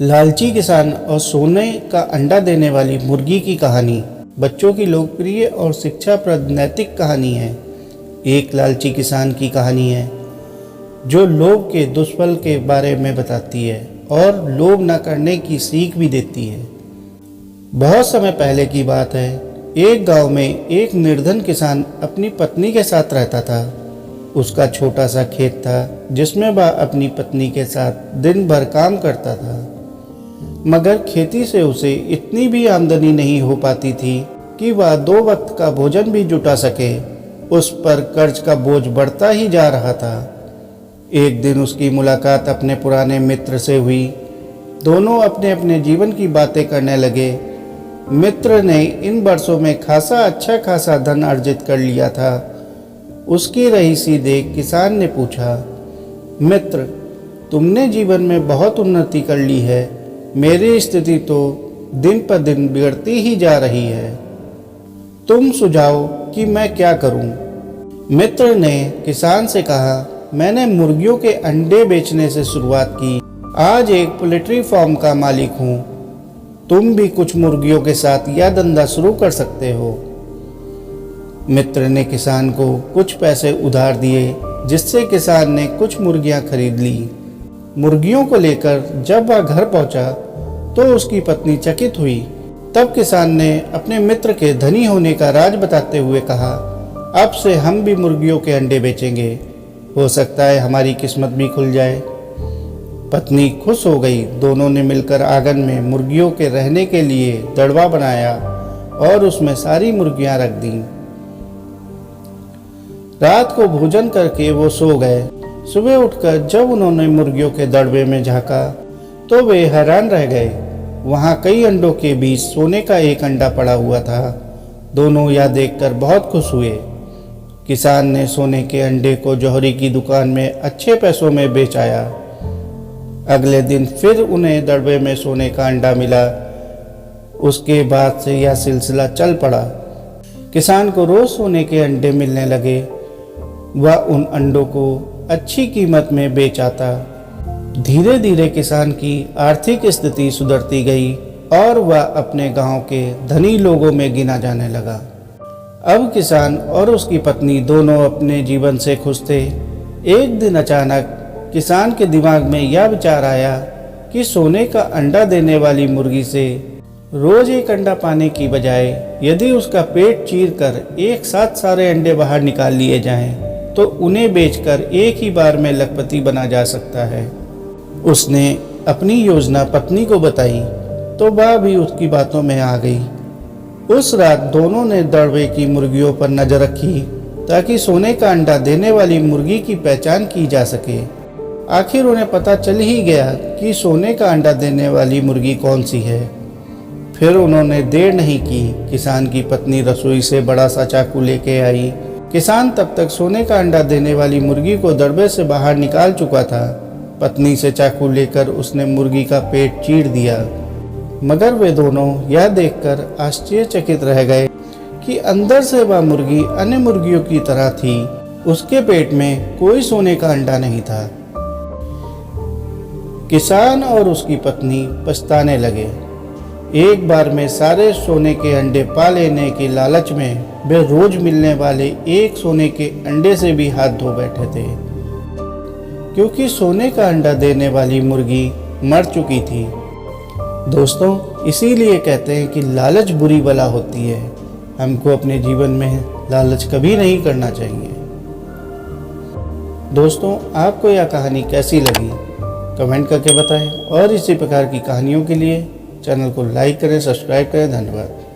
लालची किसान और सोने का अंडा देने वाली मुर्गी की कहानी बच्चों की लोकप्रिय और शिक्षाप्रद नैतिक कहानी है। एक लालची किसान की कहानी है जो लोभ के दुष्फल के बारे में बताती है और लोभ न करने की सीख भी देती है। बहुत समय पहले की बात है। एक गांव में एक निर्धन किसान अपनी पत्नी के साथ रहता था। उसका छोटा सा खेत था जिसमें वह अपनी पत्नी के साथ दिन भर काम करता था, मगर खेती से उसे इतनी भी आमदनी नहीं हो पाती थी कि वह 2 वक्त का भोजन भी जुटा सके। उस पर कर्ज का बोझ बढ़ता ही जा रहा था। एक दिन उसकी मुलाकात अपने पुराने मित्र से हुई। दोनों अपने अपने जीवन की बातें करने लगे। मित्र ने इन वर्षों में अच्छा खासा धन अर्जित कर लिया था। उसकी रईसी देख किसान ने पूछा, मित्र, तुमने जीवन में बहुत उन्नति कर ली है, मेरी स्थिति तो दिन पर दिन बिगड़ती ही जा रही है। तुम सुझाओ कि मैं क्या करूं? मित्र ने किसान से कहा, मैंने मुर्गियों के अंडे बेचने से शुरुआत की। आज एक पोल्ट्री फार्म का मालिक हूं। तुम भी कुछ मुर्गियों के साथ यह धंधा शुरू कर सकते हो। मित्र ने किसान को कुछ पैसे उधार दिए, जिससे किसान ने कुछ मुर्गियां खरीद ली। मुर्गियों को लेकर जब वह घर पहुंचा तो उसकी पत्नी चकित हुई। तब किसान ने अपने मित्र के धनी होने का राज बताते हुए कहा, अब से हम भी मुर्गियों के अंडे बेचेंगे। हो सकता है हमारी किस्मत भी खुल जाए। पत्नी खुश हो गई। दोनों ने मिलकर आंगन में मुर्गियों के रहने के लिए दड़वा बनाया और उसमें सारी मुर्गियां रख दी। रात को भोजन करके वो सो गए। सुबह उठकर जब उन्होंने मुर्गियों के दड़बे में झांका तो वे हैरान रह गए। वहां कई अंडों के बीच सोने का एक अंडा पड़ा हुआ था। दोनों यह देखकर बहुत खुश हुए। किसान ने सोने के अंडे को जौहरी की दुकान में अच्छे पैसों में बेच आया। अगले दिन फिर उन्हें दड़बे में सोने का अंडा मिला। उसके बाद से यह सिलसिला चल पड़ा। किसान को रोज सोने के अंडे मिलने लगे। वह उन अंडों को अच्छी कीमत में बेच आता। धीरे धीरे किसान की आर्थिक स्थिति सुधरती गई और वह अपने गांव के धनी लोगों में गिना जाने लगा। अब किसान और उसकी पत्नी दोनों अपने जीवन से खुश थे। एक दिन अचानक किसान के दिमाग में यह विचार आया कि सोने का अंडा देने वाली मुर्गी से रोज एक अंडा पाने की बजाय यदि उसका पेट चीरकर एक साथ सारे अंडे बाहर निकाल लिए जाएं, तो उन्हें बेचकर एक ही बार में लखपति बना जा सकता है। उसने अपनी योजना पत्नी को बताई तो वह भी उसकी बातों में आ गई। उस रात दोनों ने दड़बे की मुर्गियों पर नजर रखी ताकि सोने का अंडा देने वाली मुर्गी की पहचान की जा सके। आखिर उन्हें पता चल ही गया कि सोने का अंडा देने वाली मुर्गी कौन सी है। फिर उन्होंने देर नहीं की। किसान की पत्नी रसोई से बड़ा सा चाकू लेके आई। किसान तब तक सोने का अंडा देने वाली मुर्गी को दड़बे से बाहर निकाल चुका था। पत्नी से चाकू लेकर उसने मुर्गी का पेट चीर दिया, मगर वे दोनों यह देखकर आश्चर्यचकित रह गए कि अंदर से वह मुर्गी अन्य मुर्गियों की तरह थी। उसके पेट में कोई सोने का अंडा नहीं था। किसान और उसकी पत्नी पछताने लगे। एक बार में सारे सोने के अंडे पा लेने के लालच में वे रोज मिलने वाले एक सोने के अंडे से भी हाथ धो बैठे थे, क्योंकि सोने का अंडा देने वाली मुर्गी मर चुकी थी। दोस्तों, इसीलिए कहते हैं कि लालच बुरी बला होती है। हमको अपने जीवन में लालच कभी नहीं करना चाहिए। दोस्तों, आपको यह कहानी कैसी लगी कमेंट करके बताएं और इसी प्रकार की कहानियों के लिए चैनल को लाइक करें, सब्सक्राइब करें। धन्यवाद।